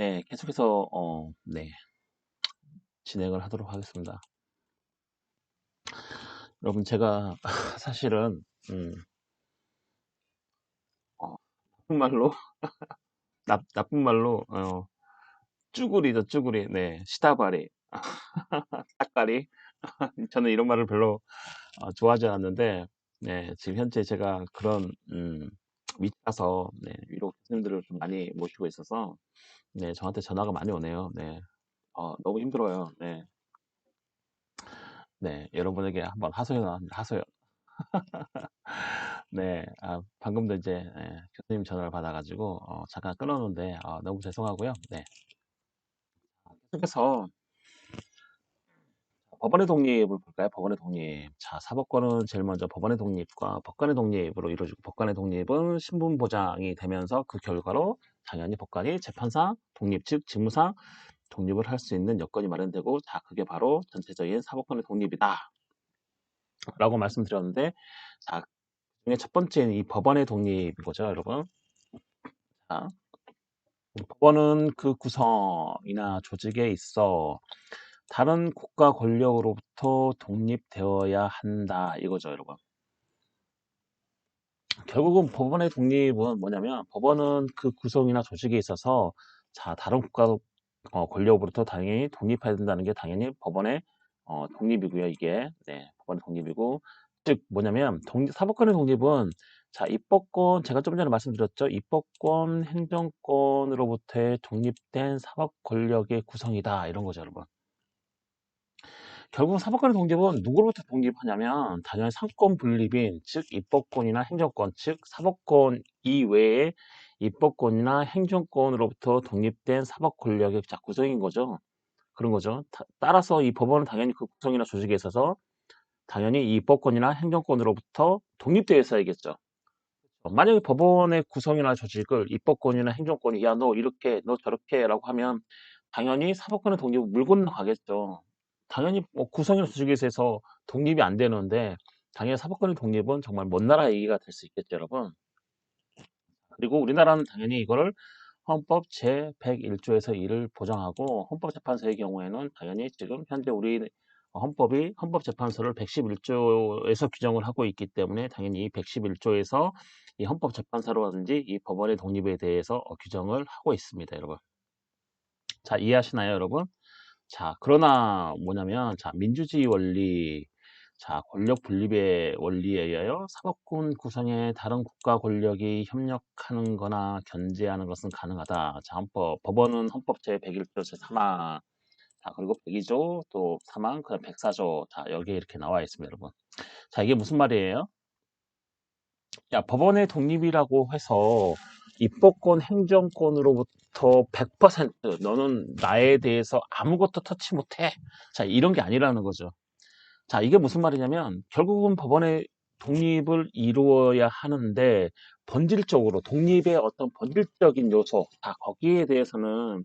네, 계속해서 네, 진행을 하도록 하겠습니다. 여러분 제가 사실은 어, 나쁜 말로 나쁜 말로 쭈구리죠, 쭈구리. 네, 시다바리, 딱가리. 저는 이런 말을 별로 좋아하지 않았는데, 네, 지금 현재 제가 그런 밑가서 네, 위로 교수님들을 좀 많이 모시고 있어서 네, 저한테 전화가 많이 오네요. 네, 너무 힘들어요. 네, 네, 여러분에게 한번 하소연. 네, 방금도 이제 교수님 전화를 받아가지고 잠깐 끊었는데 너무 죄송하고요. 네, 계속해서 법원의 독립을 볼까요? 법원의 독립. 자, 사법권은 제일 먼저 법원의 독립과 법관의 독립으로 이루어지고 법관의 독립은 신분 보장이 되면서 그 결과로 당연히 법관이 재판상 독립, 즉 직무상 독립을 할 수 있는 여건이 마련되고 자, 그게 바로 전체적인 사법권의 독립이다. 라고 말씀드렸는데 자, 그중에 첫 번째는 이 법원의 독립인 거죠, 여러분. 자, 법원은 그 구성이나 조직에 있어 다른 국가 권력으로부터 독립되어야 한다 이거죠, 여러분. 결국은 법원의 독립은 뭐냐면 법원은 그 구성이나 조직에 있어서 자 다른 국가 권력으로부터 당연히 독립해야 된다는 게 당연히 법원의 독립이고요. 이게 네, 법원의 독립이고 즉 뭐냐면 사법권의 독립은 자 입법권 제가 좀 전에 말씀드렸죠. 입법권, 행정권으로부터의 독립된 사법 권력의 구성이다 이런 거죠, 여러분. 결국 사법권의 독립은 누구로부터 독립하냐면 당연히 상권 분립인 즉 입법권이나 행정권 즉 사법권 이외의 입법권이나 행정권으로부터 독립된 사법 권력의 자 구성인 거죠. 그런 거죠. 따라서 이 법원은 당연히 그 구성이나 조직에 있어서 당연히 이 입법권이나 행정권으로부터 독립되어 있어야겠죠. 만약에 법원의 구성이나 조직을 입법권이나 행정권이 야 너 이렇게 너 저렇게라고 하면 당연히 사법권의 독립을 물 건너가겠죠. 당연히 뭐 구성이나 조직에 있어서 독립이 안 되는데 당연히 사법권의 독립은 정말 먼 나라 얘기가 될 수 있겠죠, 여러분. 그리고 우리나라는 당연히 이거를 헌법 제101조에서 이를 보장하고 헌법재판소의 경우에는 당연히 지금 현재 우리 헌법이 헌법재판소를 111조에서 규정을 하고 있기 때문에 당연히 이 111조에서 이 헌법재판소라든지 이 법원의 독립에 대해서 규정을 하고 있습니다, 여러분. 자, 이해하시나요, 여러분? 자, 그러나 뭐냐면 자, 민주주의 원리 자, 권력 분립의 원리에 의하여 사법권 구성에 다른 국가 권력이 협력하는 거나 견제하는 것은 가능하다. 자, 법원은 헌법 제101조 제3항, 자, 그리고 102조, 또 3항, 그다음 104조. 자, 여기에 이렇게 나와 있습니다, 여러분. 자, 이게 무슨 말이에요? 야, 법원의 독립이라고 해서 입법권, 행정권으로부터 100% 너는 나에 대해서 아무것도 터치 못해. 자, 이런 게 아니라는 거죠. 자, 이게 무슨 말이냐면 결국은 법원의 독립을 이루어야 하는데 본질적으로 독립의 어떤 본질적인 요소, 자, 거기에 대해서는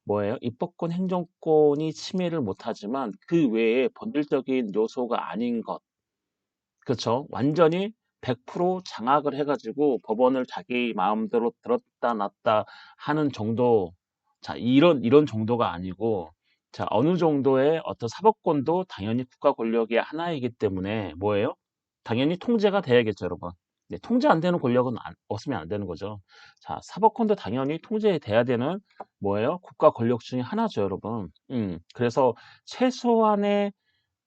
뭐예요? 입법권, 행정권이 침해를 못하지만 그 외에 본질적인 요소가 아닌 것, 그렇죠? 완전히 100% 장악을 해가지고 법원을 자기 마음대로 들었다 놨다 하는 정도, 자, 이런 정도가 아니고, 자, 어느 정도의 어떤 사법권도 당연히 국가 권력의 하나이기 때문에 뭐예요? 당연히 통제가 돼야겠죠, 여러분. 네, 통제 안 되는 권력은 없으면 안 되는 거죠. 자, 사법권도 당연히 통제돼야 되는 뭐예요? 국가 권력 중에 하나죠, 여러분. 그래서 최소한의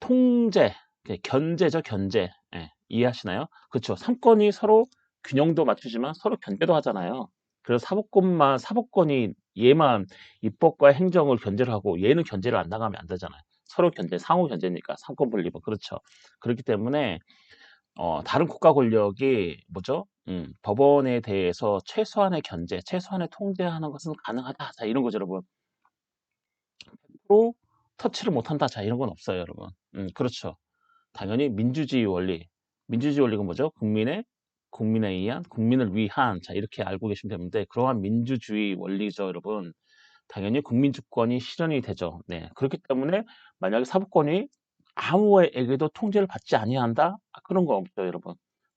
통제, 견제죠, 견제. 예, 이해하시나요? 그렇죠. 삼권이 서로 균형도 맞추지만 서로 견제도 하잖아요. 그래서 사법권이 얘만 입법과 행정을 견제를 하고 얘는 견제를 안 나가면 안 되잖아요. 서로 견제, 상호 견제니까 삼권 분립은 그렇죠. 그렇기 때문에 다른 국가 권력이 뭐죠? 법원에 대해서 최소한의 견제, 최소한의 통제하는 것은 가능하다. 자, 이런 거죠, 여러분. 로 터치를 못한다. 자, 이런 건 없어요, 여러분. 그렇죠. 당연히 민주주의 원리. 민주주의 원리가 뭐죠? 국민에 의한, 국민을 위한, 자, 이렇게 알고 계시면 되는데, 그러한 민주주의 원리죠, 여러분. 당연히 국민주권이 실현이 되죠. 네. 그렇기 때문에 만약에 사법권이 아무에게도 통제를 받지 아니한다? 그런 거 없죠, 여러분.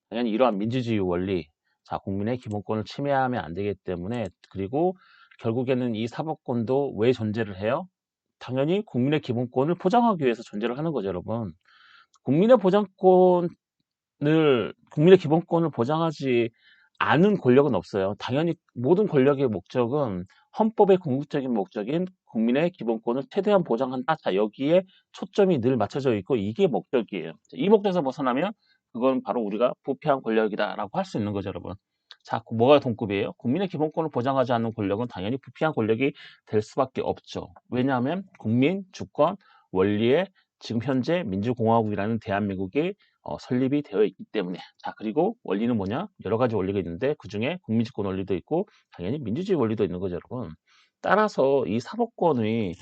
당연히 이러한 민주주의 원리, 자, 국민의 기본권을 침해하면 안 되기 때문에, 그리고 결국에는 이 사법권도 왜 존재를 해요? 당연히 국민의 기본권을 보장하기 위해서 존재를 하는 거죠, 여러분. 국민의 보장권 국민의 기본권을 보장하지 않은 권력은 없어요. 당연히 모든 권력의 목적은 헌법의 궁극적인 목적인 국민의 기본권을 최대한 보장한다. 자, 여기에 초점이 늘 맞춰져 있고 이게 목적이에요. 이 목적에서 벗어나면 그건 바로 우리가 부패한 권력이다라고 할 수 있는 거죠, 여러분. 자, 뭐가 동급이에요? 국민의 기본권을 보장하지 않는 권력은 당연히 부패한 권력이 될 수밖에 없죠. 왜냐하면 국민, 주권, 원리에 지금 현재 민주공화국이라는 대한민국이 설립이 되어 있기 때문에. 자, 그리고 원리는 뭐냐? 여러 가지 원리가 있는데 그중에 국민주권 원리도 있고 당연히 민주주의 원리도 있는 거죠, 여러분. 따라서 이 사법권의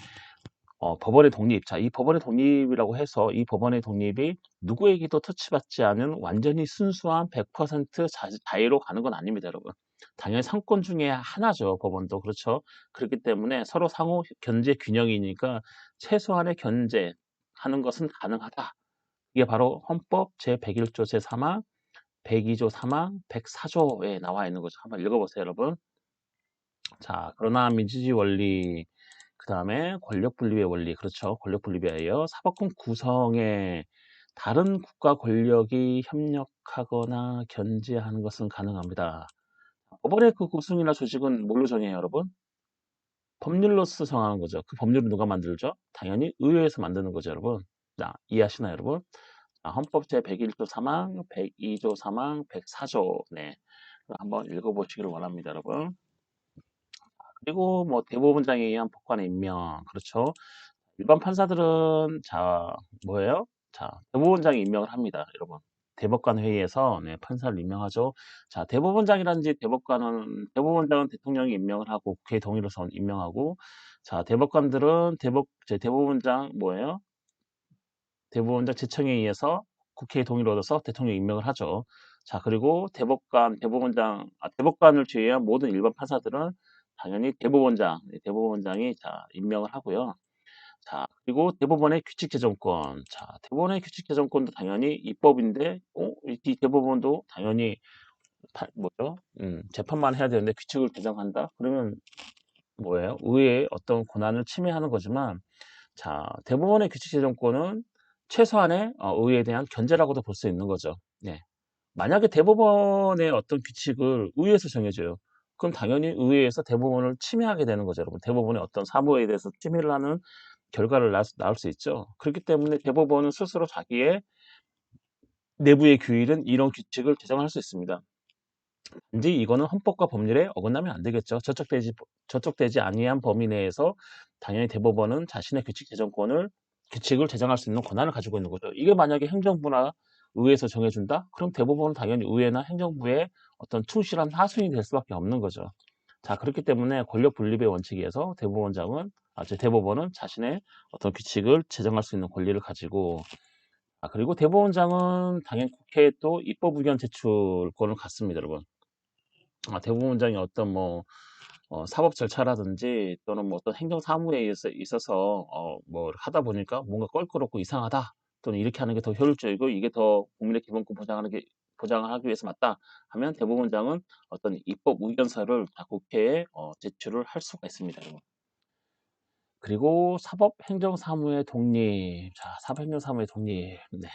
법원의 독립, 자, 이 법원의 독립이라고 해서 이 법원의 독립이 누구에게도 터치받지 않은 완전히 순수한 100% 자유로 가는 건 아닙니다, 여러분. 당연히 상권 중에 하나죠, 법원도. 그렇죠. 그렇기 때문에 서로 상호 견제 균형이니까 최소한의 견제하는 것은 가능하다. 이게 바로 헌법 제101조 제3항, 102조 3항, 104조에 나와 있는 거죠. 한번 읽어보세요, 여러분. 자, 그러나 민주주의 원리, 그 다음에 권력 분립의 원리, 그렇죠. 권력 분립에 의하여 사법권 구성에 다른 국가 권력이 협력하거나 견제하는 것은 가능합니다. 법원의 그 구성이나 조직은 뭘로 정해요, 여러분? 법률로서 정하는 거죠. 그 법률은 누가 만들죠? 당연히 의회에서 만드는 거죠, 여러분. 자, 이해하시나요, 여러분? 헌법 제101조 3항, 102조 3항, 104조. 네. 한번 읽어보시기를 원합니다, 여러분. 그리고 뭐 대법원장에 의한 법관의 임명. 그렇죠. 일반 판사들은 뭐예요? 자, 대법원장이 임명을 합니다, 여러분. 대법관 회의에서 네, 판사를 임명하죠. 자, 대법원장은 대통령이 임명을 하고 국회 동의로서 임명하고, 자, 대법원장 뭐예요? 대법원장 제청에 의해서 국회의 동의를 얻어서 대통령 임명을 하죠. 자, 그리고 대법관을 제외한 모든 일반 판사들은 당연히 대법원장이 임명을 하고요. 자, 그리고 대법원의 규칙 제정권. 자, 대법원의 규칙 제정권도 당연히 입법인데, 이 대법원도 당연히 뭐죠? 재판만 해야 되는데 규칙을 제정한다? 그러면 뭐예요? 의회의 어떤 권한을 침해하는 거지만, 자, 대법원의 규칙 제정권은 최소한의 의회에 대한 견제라고도 볼 수 있는 거죠. 네. 만약에 대법원의 어떤 규칙을 의회에서 정해줘요. 그럼 당연히 의회에서 대법원을 침해하게 되는 거죠, 여러분. 대법원의 어떤 사무에 대해서 침해를 하는 결과를 낳을 수 있죠. 그렇기 때문에 대법원은 스스로 자기의 내부의 규율은 이런 규칙을 제정할 수 있습니다. 단지 이거는 헌법과 법률에 어긋나면 안 되겠죠. 저촉되지 아니한 범위 내에서 당연히 대법원은 자신의 규칙을 제정할 수 있는 권한을 가지고 있는 거죠. 이게 만약에 행정부나 의회에서 정해준다? 그럼 대법원은 당연히 의회나 행정부의 어떤 충실한 하수인이 될 수밖에 없는 거죠. 자, 그렇기 때문에 권력 분립의 원칙에 의해서 대법원은 자신의 어떤 규칙을 제정할 수 있는 권리를 가지고, 그리고 대법원장은 당연히 국회에 또 입법 의견 제출권을 갖습니다, 여러분. 대법원장이 어떤 사법 절차라든지 또는 뭐 어떤 행정 사무에 있어서 뭐 하다 보니까 뭔가 껄끄럽고 이상하다, 또는 이렇게 하는 게 더 효율적이고 이게 더 국민의 기본권 보장을 하기 위해서 맞다 하면 대법원장은 어떤 입법 의견서를 국회에 제출을 할 수가 있습니다, 여러분. 그리고 사법행정사무의 독립. 자, 사법행정사무의 독립. 네.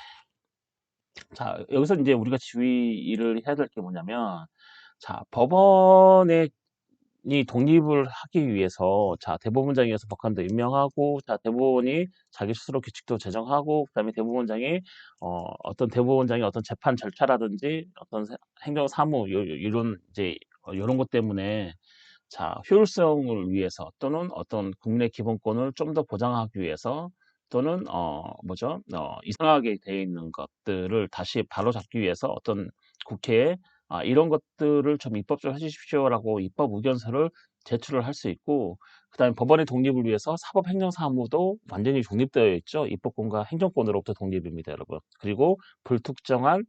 자, 여기서 이제 우리가 주의를 해야 될 게 뭐냐면, 자, 법원의 이 독립을 하기 위해서, 자, 대법원장이어서 법관도 임명하고, 자, 대법원이 자기 스스로 규칙도 제정하고, 그다음에 대법원장이 어떤 재판 절차라든지 어떤 행정 사무 이런 이제 이런 것 때문에, 자, 효율성을 위해서 또는 어떤 국민의 기본권을 좀 더 보장하기 위해서 또는 이상하게 되어 있는 것들을 다시 바로잡기 위해서 어떤 국회에 이런 것들을 좀 입법 좀 해주십시오라고 입법 의견서를 제출을 할 수 있고, 그다음에 법원의 독립을 위해서 사법행정사무도 완전히 독립되어 있죠. 입법권과 행정권으로부터 독립입니다, 여러분. 그리고 불특정한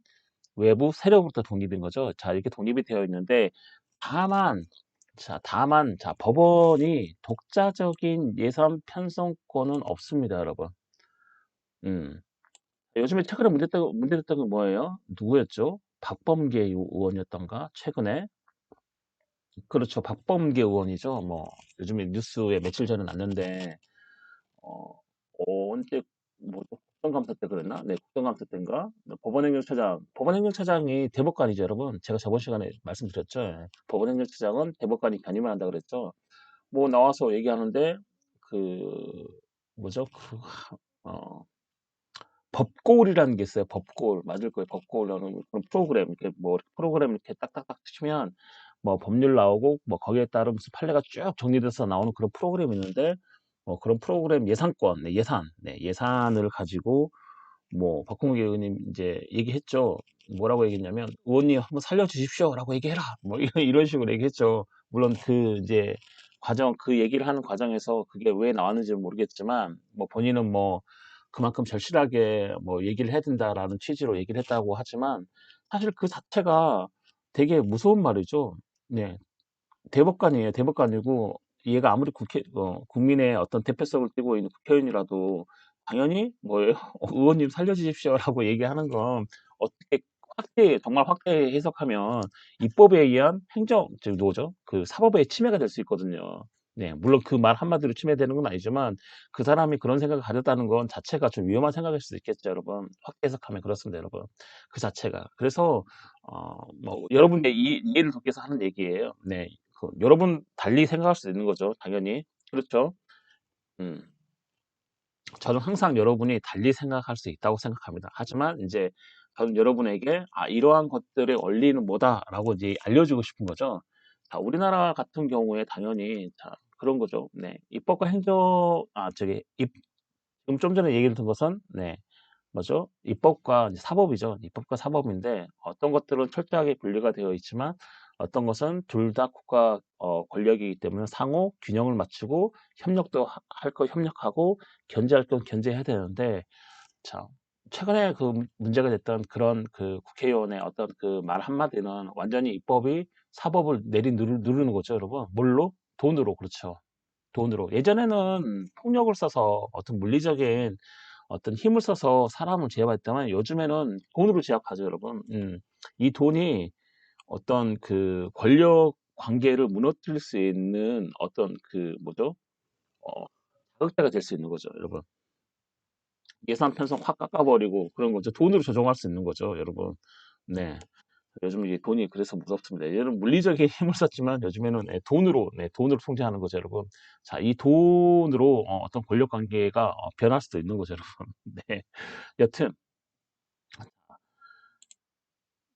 외부 세력으로부터 독립인 거죠. 자, 이렇게 독립이 되어 있는데, 다만, 법원이 독자적인 예산 편성권은 없습니다, 여러분. 음. 요즘에 최근에 문제됐던 건 뭐예요? 누구였죠? 박범계 의원이었던가? 최근에 그렇죠. 박범계 의원이죠. 뭐 요즘에 뉴스에 며칠 전에 났는데 어, 언제 뭐 국정감사 때 그랬나? 네, 국정감사 때인가? 네, 법원행정처장이 대법관이죠, 여러분. 제가 저번 시간에 말씀드렸죠. 예. 법원행정처장은 대법관이 견임을 한다 그랬죠. 뭐 나와서 얘기하는데 그 뭐죠? 어, 법고울이라는 게 있어요. 법고울 맞을 거예요. 법고울이라는 그런 프로그램 이렇게 뭐 프로그램 이렇게 딱딱딱 치면 뭐 법률 나오고 뭐 거기에 따른 무슨 판례가 쭉 정리돼서 나오는 그런 프로그램이 있는데 그런 프로그램 예산권, 네, 예산을 가지고 뭐 박홍기 의원님 이제 얘기했죠. 뭐라고 얘기했냐면 의원님 한번 살려주십시오라고 얘기해라. 뭐 이런 식으로 얘기했죠. 물론 그 이제 그 얘기를 하는 과정에서 그게 왜 나왔는지는 모르겠지만 뭐 본인은 뭐 그만큼 절실하게 뭐 얘기를 해야 된다라는 취지로 얘기를 했다고 하지만 사실 그 자체가 되게 무서운 말이죠. 네, 대법관이에요. 대법관이고 얘가 아무리 국민의 어떤 대표성을 띠고 있는 국회의원이라도 당연히 뭐예요? 의원님 살려주십시오라고 얘기하는 건 어떻게 정말 확대 해석하면 입법에 의한 즉 뭐죠? 그 사법의 침해가 될 수 있거든요. 네, 물론 그 말 한마디로 침해되는 건 아니지만 그 사람이 그런 생각을 가졌다는 건 자체가 좀 위험한 생각일 수도 있겠죠, 여러분. 확대 해석하면 그렇습니다, 여러분. 그 자체가. 그래서 뭐 여러분의 이해를 돕기 위해서 하는 얘기예요. 네. 여러분 달리 생각할 수 있는 거죠. 당연히. 그렇죠. 음. 저는 항상 여러분이 달리 생각할 수 있다고 생각합니다. 하지만 이제 저는 여러분에게 이러한 것들의 원리는 뭐다라고 이제 알려주고 싶은 거죠. 자, 우리나라 같은 경우에 당연히 자, 그런 거죠. 네. 입법과 지금 좀 전에 얘기를 든 것은 네. 뭐죠? 입법과 이제 사법이죠. 입법과 사법인데 어떤 것들은 철저하게 분리가 되어 있지만 어떤 것은 둘 다 국가 권력이기 때문에 상호 균형을 맞추고 협력도 할 거 협력하고 견제할 건 견제해야 되는데 자 최근에 그 문제가 됐던 그런 그 국회의원의 어떤 그 말 한마디는 완전히 입법이 사법을 누르는 거죠, 여러분. 뭘로? 돈으로, 그렇죠. 돈으로. 예전에는 폭력을 써서 어떤 물리적인 어떤 힘을 써서 사람을 제압했다면 요즘에는 돈으로 제압하죠, 여러분. 이 돈이 어떤 그 권력 관계를 무너뜨릴 수 있는 어떤 그 뭐죠? 어, 자극제가 될 수 있는 거죠, 여러분. 예산 편성 확 깎아버리고 그런 거죠. 돈으로 조정할 수 있는 거죠, 여러분. 네. 요즘 이게 돈이 그래서 무섭습니다. 예전에는 물리적인 힘을 썼지만 요즘에는 돈으로 통제하는 거죠, 여러분. 자, 이 돈으로 어떤 권력 관계가 변할 수도 있는 거죠, 여러분. 네. 여튼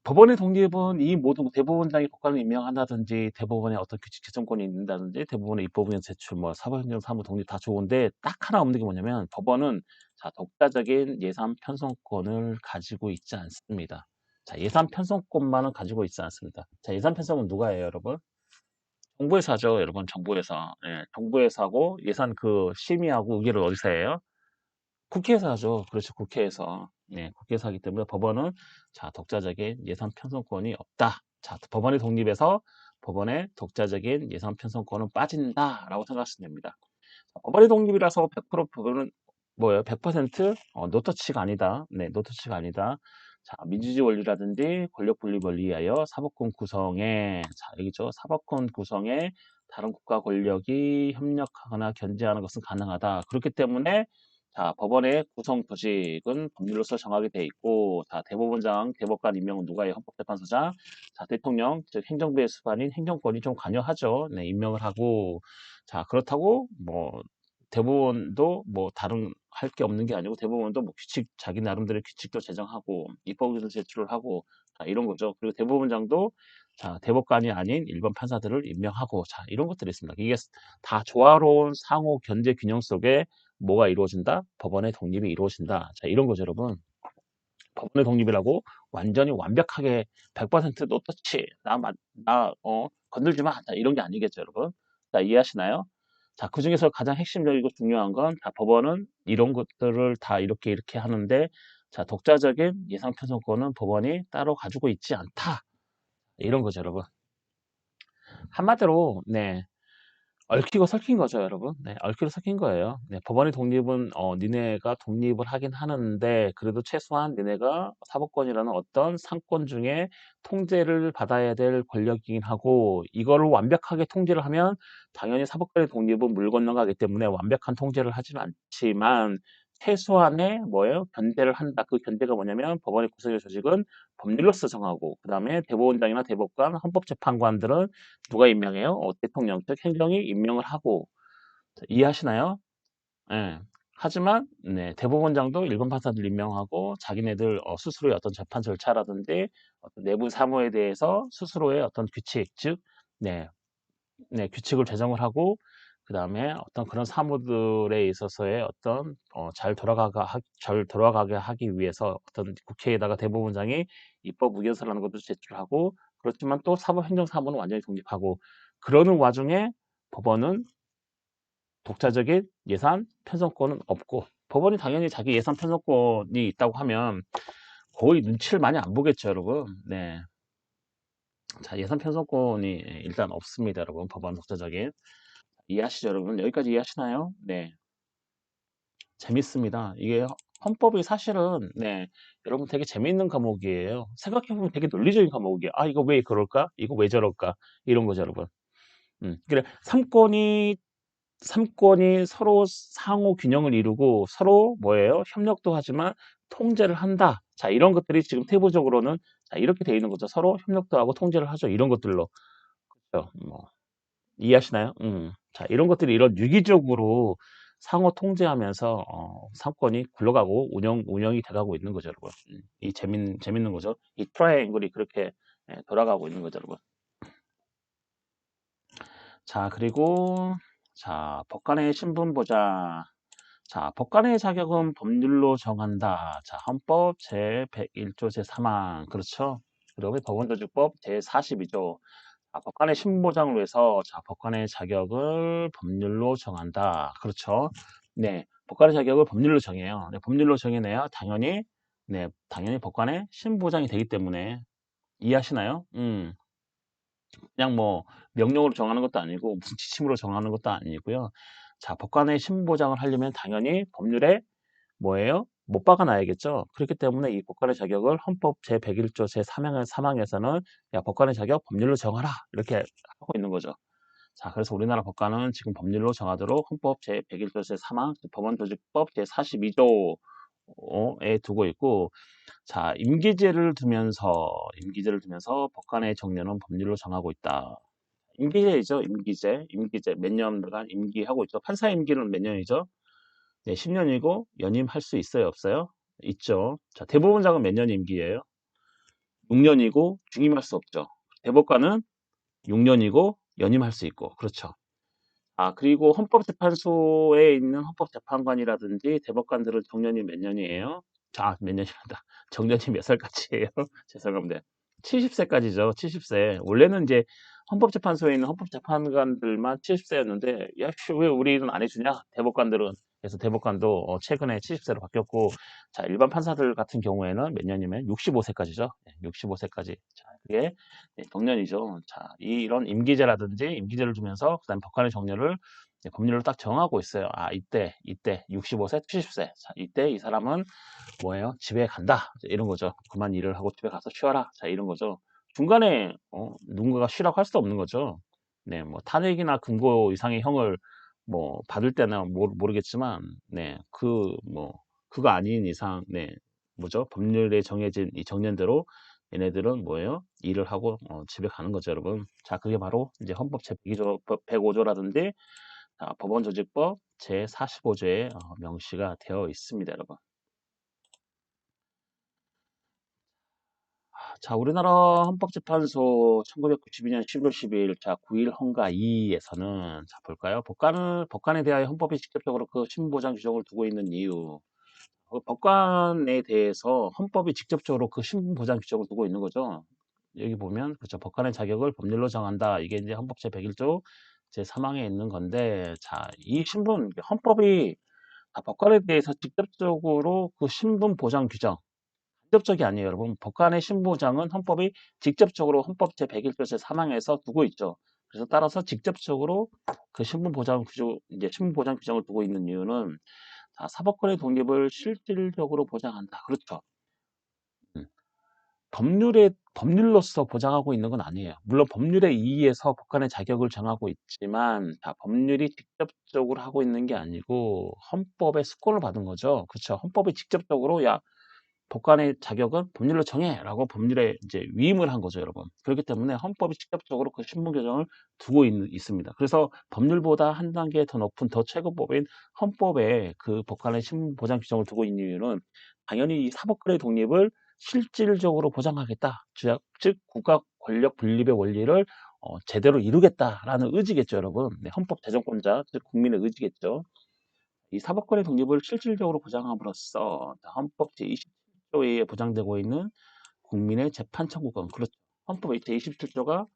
법원의 독립은 이 모든 대법원장이 법관을 임명한다든지 대법원의 어떤 규칙 제정권이 있는다든지 대법원의 입법의견 제출 뭐 사법행정 사무 독립 다 좋은데 딱 하나 없는 게 뭐냐면 법원은 자 독자적인 예산 편성권을 가지고 있지 않습니다. 자 예산 편성권만은 가지고 있지 않습니다. 자 예산 편성은 누가 해요, 여러분? 정부에서 하죠, 여러분. 정부에서. 예, 정부에서 하고 예산 그 심의하고 의결을 어디서 해요? 국회에서 하죠. 그렇죠. 국회에서. 네, 국회에서 하기 때문에 법원은 자, 독자적인 예산 편성권이 없다. 자, 법원의 독립에서 법원의 독자적인 예산 편성권은 빠진다라고 생각하시면 됩니다. 법원의 독립이라서 100% 법원은 뭐예요? 100% 노터치가 아니다. 네, 노터치가 아니다. 자, 민주주의 원리라든지 권력 분립 원리에 의하여 사법권 구성에 자, 여기죠. 사법권 구성에 다른 국가 권력이 협력하거나 견제하는 것은 가능하다. 그렇기 때문에 자, 법원의 구성 조직은 법률로서 정하게 돼 있고, 자, 대법원장, 대법관 임명은 누가 해요? 헌법재판소장, 자, 대통령, 즉 행정부의 수반인 행정권이 좀 관여하죠. 네, 임명을 하고, 자, 그렇다고 뭐 대법원도 뭐 다른 할 게 없는 게 아니고 대법원도 뭐 자기 나름대로 규칙도 제정하고 입법의견 제출을 하고 자, 이런 거죠. 그리고 대법원장도 자, 대법관이 아닌 일반 판사들을 임명하고 자, 이런 것들이 있습니다. 이게 다 조화로운 상호 견제 균형 속에 뭐가 이루어진다? 법원의 독립이 이루어진다. 자, 이런 거죠, 여러분. 법원의 독립이라고 완전히 완벽하게 100% 노터치, 건들지 마. 자, 이런 게 아니겠죠, 여러분. 자, 이해하시나요? 자, 그 중에서 가장 핵심적이고 중요한 건, 자, 법원은 이런 것들을 다 이렇게 하는데, 자, 독자적인 예상 편성권은 법원이 따로 가지고 있지 않다. 이런 거죠, 여러분. 한마디로, 네. 얽히고 설킨 거죠, 여러분. 네, 얽히고 설킨 거예요. 네, 법원의 독립은 니네가 독립을 하긴 하는데 그래도 최소한 니네가 사법권이라는 어떤 상권 중에 통제를 받아야 될 권력이긴 하고 이거를 완벽하게 통제를 하면 당연히 사법권의 독립은 물 건너가기 때문에 완벽한 통제를 하지는 않지만 최소한의 뭐예요? 견제를 한다. 그 견제가 뭐냐면 법원의 구성의 조직은 법률로서 정하고 그다음에 대법원장이나 대법관, 헌법재판관들은 누가 임명해요? 대통령, 즉 행정이 임명을 하고 이해하시나요? 예. 하지만 네, 대법원장도 일반 판사들 임명하고 자기네들 스스로의 어떤 재판 절차라든지 어떤 내부 사무에 대해서 스스로의 어떤 규칙, 즉 네, 네, 규칙을 제정을 하고 그다음에 어떤 그런 사무들에 있어서의 어떤 잘 돌아가게 하기 위해서 어떤 국회에다가 대법원장이 입법 의견서라는 것도 제출하고 그렇지만 또 사법행정사무는 완전히 독립하고 그러는 와중에 법원은 독자적인 예산 편성권은 없고 법원이 당연히 자기 예산 편성권이 있다고 하면 거의 눈치를 많이 안 보겠죠, 여러분. 네. 자, 예산 편성권이 일단 없습니다, 여러분. 법원 독자적인. 이해하시죠, 여러분? 여기까지 이해하시나요? 네, 재밌습니다. 이게 헌법이 사실은 네, 여러분 되게 재밌는 과목이에요. 생각해보면 되게 논리적인 과목이에요. 아, 이거 왜 그럴까? 이거 왜 저럴까? 이런 거죠, 여러분. 그래, 삼권이 서로 상호 균형을 이루고 서로 뭐예요? 협력도 하지만 통제를 한다. 자, 이런 것들이 지금 태부적으로는 자, 이렇게 돼 있는 거죠. 서로 협력도 하고 통제를 하죠. 이런 것들로. 그렇죠? 뭐. 이해하시나요? 자, 이런 것들이 이런 유기적으로 상호 통제하면서 상권이 굴러가고 운영이 돼가고 있는 거죠, 여러분. 이 재밌는 거죠. 이 트라이앵글이 그렇게 돌아가고 있는 거죠, 여러분. 자, 그리고 자, 법관의 신분 보장. 자, 법관의 자격은 법률로 정한다. 자, 헌법 제101조 제3항. 그렇죠? 그리고 법원조직법 제42조. 아, 법관의 신분보장을 위해서 자, 법관의 자격을 법률로 정한다. 그렇죠? 네, 법관의 자격을 법률로 정해요. 네, 법률로 정해내야 당연히 법관의 신분보장이 되기 때문에 이해하시나요? 그냥 뭐 명령으로 정하는 것도 아니고 무슨 지침으로 정하는 것도 아니고요. 자, 법관의 신분보장을 하려면 당연히 법률에 뭐예요? 못 박아놔야겠죠. 그렇기 때문에 이 법관의 자격을 헌법 제101조 제3항에서는 야, 법관의 자격 법률로 정하라 이렇게 하고 있는 거죠. 자, 그래서 우리나라 법관은 지금 법률로 정하도록 헌법 제101조 제3항 법원조직법 제42조에 두고 있고 자, 임기제를 두면서 법관의 정년은 법률로 정하고 있다. 임기제이죠, 임기제. 임기제 몇 년간 임기하고 있죠. 판사 임기는 몇 년이죠? 네, 10년이고 연임할 수 있어요, 없어요? 있죠. 자, 대법원장은 몇 년 임기예요? 6년이고 중임할 수 없죠. 대법관은 6년이고 연임할 수 있고. 그렇죠. 아, 그리고 헌법재판소에 있는 헌법재판관이라든지 대법관들은 정년이 몇 년이에요? 자, 몇 년이란다. 정년이 몇 살까지예요? 죄송합니다. 70세까지죠. 70세. 원래는 이제 헌법재판소에 있는 헌법재판관들만 70세였는데, 야, 씨, 왜 우리는 안 해주냐? 대법관들은. 그래서 대법관도 최근에 70세로 바뀌었고, 자, 일반 판사들 같은 경우에는 몇 년이면 65세까지죠. 65세까지. 자, 그게 정년이죠. 자, 이런 임기제를 주면서 그다음 법관의 정년을 법률로 딱 정하고 있어요. 아, 이때 65세, 70세. 자, 이때 이 사람은 뭐예요? 집에 간다. 이런 거죠. 그만 일을 하고 집에 가서 쉬어라. 자, 이런 거죠. 중간에 누군가가 쉬라고 할 수 없는 거죠. 네, 뭐 탄핵이나 금고 이상의 형을 뭐 받을 때는 모르겠지만, 네, 그거 아닌 이상, 네, 뭐죠? 법률에 정해진 이 정년대로 얘네들은 뭐예요? 일을 하고 집에 가는 거죠, 여러분. 자, 그게 바로 이제 헌법 제102조, 105조라든지 법원조직법 제45조에 명시가 되어 있습니다, 여러분. 자, 우리나라 헌법재판소 1992년 11월 10일 자 9일 헌가 2에서는 자 볼까요? 법관에 대하여 헌법이 직접적으로 그 신분보장 규정을 두고 있는 이유. 법관에 대해서 헌법이 직접적으로 그 신분보장 규정을 두고 있는 거죠. 여기 보면 그렇죠. 법관의 자격을 법률로 정한다. 이게 이제 헌법 제101조 제3항에 있는 건데 자, 이 헌법이 법관에 대해서 직접적으로 그 신분보장 규정 직접적이 아니에요, 여러분. 법관의 신분보장은 헌법이 직접적으로 헌법 제101조 제3항에서 두고 있죠. 그래서 따라서 직접적으로 그 신분 보장 규정을 두고 있는 이유는 자, 사법권의 독립을 실질적으로 보장한다. 그렇죠. 음. 법률로서 보장하고 있는 건 아니에요. 물론 법률에 의해서 법관의 자격을 정하고 있지만, 자, 법률이 직접적으로 하고 있는 게 아니고 헌법의 수권을 받은 거죠. 그렇죠. 헌법이 직접적으로 야, 법관의 자격은 법률로 정해라고 법률에 이제 위임을 한 거죠, 여러분. 그렇기 때문에 헌법이 직접적으로 그 신분 규정을 두고 있습니다. 그래서 법률보다 한 단계 더 높은 더 최고법인 헌법에 그 법관의 신분 보장 규정을 두고 있는 이유는 당연히 이 사법권의 독립을 실질적으로 보장하겠다. 즉 국가 권력 분립의 원리를 제대로 이루겠다라는 의지겠죠, 여러분. 네, 헌법 제정권자, 즉 국민의 의지겠죠. 이 사법권의 독립을 실질적으로 보장함으로써 헌법 제27조에 보장되고 있는 국민의 재판 청구권, 그렇죠. 헌법 제27조가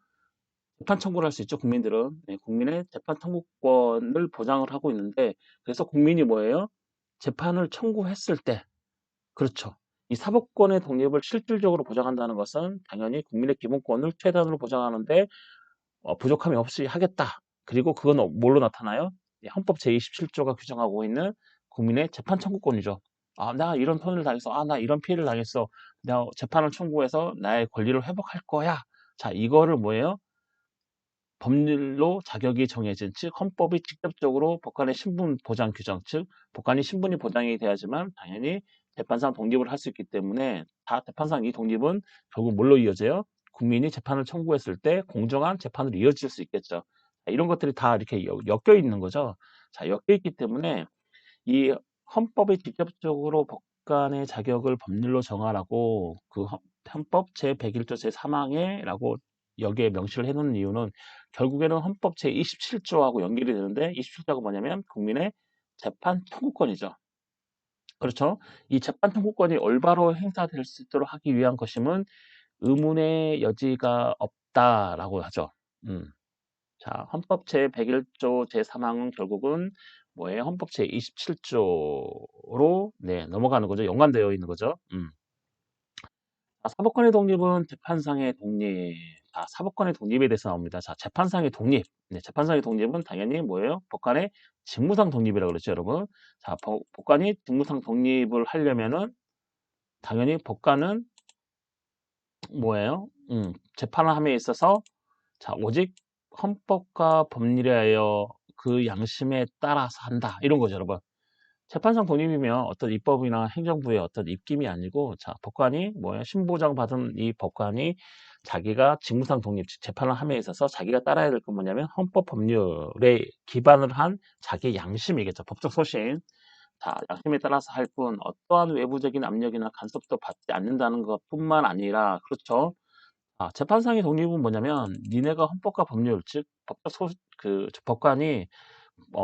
재판 청구를 할 수 있죠. 국민들은 네, 국민의 재판 청구권을 보장을 하고 있는데, 그래서 국민이 뭐예요? 재판을 청구했을 때, 그렇죠. 이 사법권의 독립을 실질적으로 보장한다는 것은 당연히 국민의 기본권을 최대한으로 보장하는데 부족함이 없이 하겠다. 그리고 그건 뭘로 나타나요? 헌법 제27조가 규정하고 있는 국민의 재판 청구권이죠. 아, 나 이런 손해를 당했어. 아, 나 이런 피해를 당했어. 내가 재판을 청구해서 나의 권리를 회복할 거야. 자, 이거를 뭐예요? 법률로 자격이 정해진, 즉 헌법이 직접적으로 법관의 신분 보장 규정, 즉 법관이 신분이 보장이 돼야지만 당연히 재판상 독립을 할 수 있기 때문에, 다 재판상 이 독립은 결국 뭘로 이어져요? 국민이 재판을 청구했을 때 공정한 재판으로 이어질 수 있겠죠. 이런 것들이 다 이렇게 엮여 있는 거죠. 자, 엮여 있기 때문에 이 헌법이 직접적으로 법관의 자격을 법률로 정하라고 그 헌법 제101조 제3항에라고 여기에 명시를 해놓는 이유는 결국에는 헌법 제27조하고 연결이 되는데, 27조가 뭐냐면 국민의 재판 청구권이죠. 그렇죠. 이 재판 청구권이 올바로 행사될 수 있도록 하기 위한 것임은 의문의 여지가 없다라고 하죠. 자, 헌법 제101조 제3항은 결국은 뭐예요? 헌법 제27조로 네, 넘어가는 거죠. 연관되어 있는 거죠. 자, 사법권의 독립은 재판상의 독립. 자, 사법권의 독립에 대해서 나옵니다. 자, 재판상의 독립. 네, 재판상의 독립은 당연히 뭐예요? 법관의 직무상 독립이라고 그랬죠, 여러분. 자, 법관이 직무상 독립을 하려면은 당연히 법관은 뭐예요? 재판을 함에 있어서 자, 오직 헌법과 법률에 하여 그 양심에 따라서 한다. 이런 거죠, 여러분. 재판상 독립이면 어떤 입법이나 행정부의 어떤 입김이 아니고, 자, 법관이 뭐예요? 신보장 받은 이 법관이 자기가 직무상 독립, 즉 재판을 함에 있어서 자기가 따라야 될 건 뭐냐면 헌법 법률에 기반을 한 자기의 양심이겠죠. 법적 소신. 자, 양심에 따라서 할 뿐 어떠한 외부적인 압력이나 간섭도 받지 않는다는 것뿐만 아니라, 그렇죠. 아, 재판상의 독립은 뭐냐면 니네가 헌법과 법률, 즉 법관이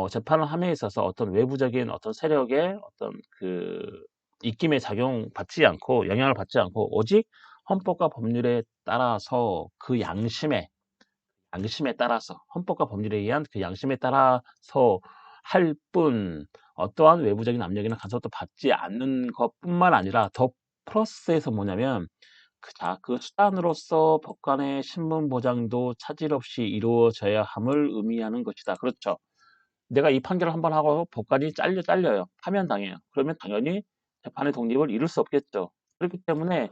재판을 함에 있어서 어떤 외부적인 어떤 세력의 어떤 그 입김에 작용받지 않고 영향을 받지 않고 오직 헌법과 법률에 따라서 그 양심에 따라서 헌법과 법률에 의한 그 양심에 따라서 할 뿐 어떠한 외부적인 압력이나 간섭도 받지 않는 것뿐만 아니라 더 플러스에서 뭐냐면 그 수단으로서 법관의 신분 보장도 차질 없이 이루어져야 함을 의미하는 것이다. 그렇죠. 내가 이 판결을 한번 하고 법관이 잘려요. 파면당해요. 그러면 당연히 재판의 독립을 이룰 수 없겠죠. 그렇기 때문에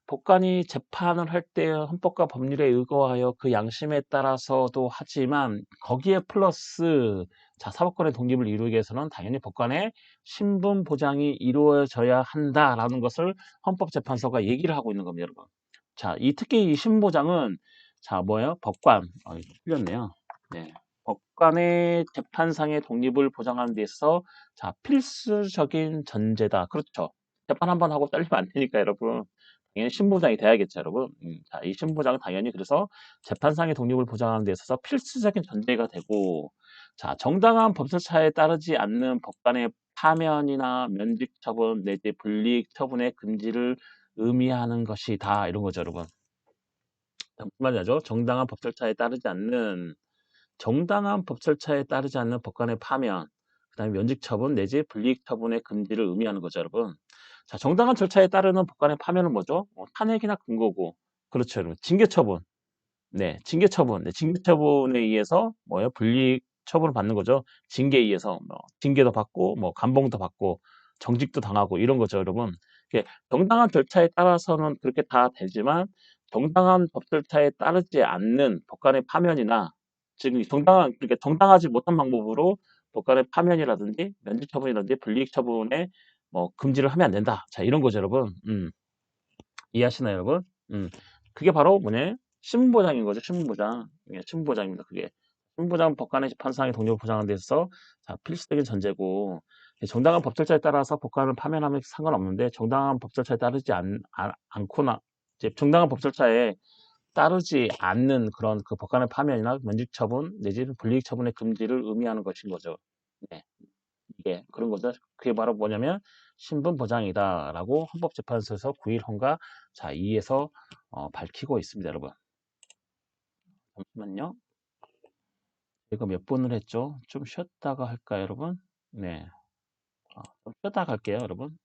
법관이 재판을 할 때 헌법과 법률에 의거하여 그 양심에 따라서도 하지만 거기에 플러스 자, 사법권의 독립을 이루기 위해서는 당연히 법관의 신분 보장이 이루어져야 한다라는 것을 헌법재판소가 얘기를 하고 있는 겁니다, 여러분. 자, 특히 이 신분 보장은 자, 뭐예요? 법관. 틀렸네요. 네. 법관의 재판상의 독립을 보장하는 데 있어서 자, 필수적인 전제다. 그렇죠. 재판 한번 하고 잘리면 안 되니까, 여러분. 당연히 신보장이 돼야겠죠, 여러분. 자, 이 신보장은 당연히 그래서 재판상의 독립을 보장하는 데 있어서 필수적인 전제가 되고, 자, 정당한 법절차에 따르지 않는 법관의 파면이나 면직 처분 내지 불이익 처분의 금지를 의미하는 것이다. 이런 거죠, 여러분. 무슨 말이죠? 정당한 법 절차에 따르지 않는 법관의 파면, 그다음에 면직 처분 내지 불이익 처분의 금지를 의미하는 거죠, 여러분. 자, 정당한 절차에 따르는 법관의 파면은 뭐죠? 탄핵이나 금고고, 그렇죠, 여러분. 징계 처분. 네, 징계 처분. 네, 징계 처분에 의해서 뭐예요? 불이익 처분을 받는 거죠. 징계에 의해서 뭐 징계도 받고 뭐 감봉도 받고 정직도 당하고 이런 거죠, 여러분. 이게 정당한 절차에 따라서는 그렇게 다 되지만 정당한 법 절차에 따르지 않는 법관의 파면이나 지금 정당한 그러니까 정당하지 못한 방법으로 법관의 파면이라든지 면직 처분이라든지 불이익 처분에 뭐 금지를 하면 안 된다. 자, 이런 거죠, 여러분. 이해하시나요, 여러분? 그게 바로 뭐냐? 신분보장인 거죠, 신분보장. 예, 신분보장입니다, 그게. 신분보장 법관의 재판상의 독립을 보장하는 데 있어서 자, 필수적인 전제고, 예, 정당한 법 절차에 따라서 법관을 파면하면 상관없는데, 정당한 법 절차에 따르지 않거나, 이제 정당한 법 절차에 따르지 않는 그런 그 법관의 파면이나 면직 처분, 내지 불이익 처분의 금지를 의미하는 것인 거죠. 네. 이게 그런 거죠. 그게 바로 뭐냐면 신분 보장이다라고 헌법재판소에서 9일 헌가 자 2에서 밝히고 있습니다, 여러분. 잠시만요. 이거 몇 분을 했죠? 좀 쉬었다가 할까요, 여러분? 네. 좀 쉬었다가 할게요, 여러분.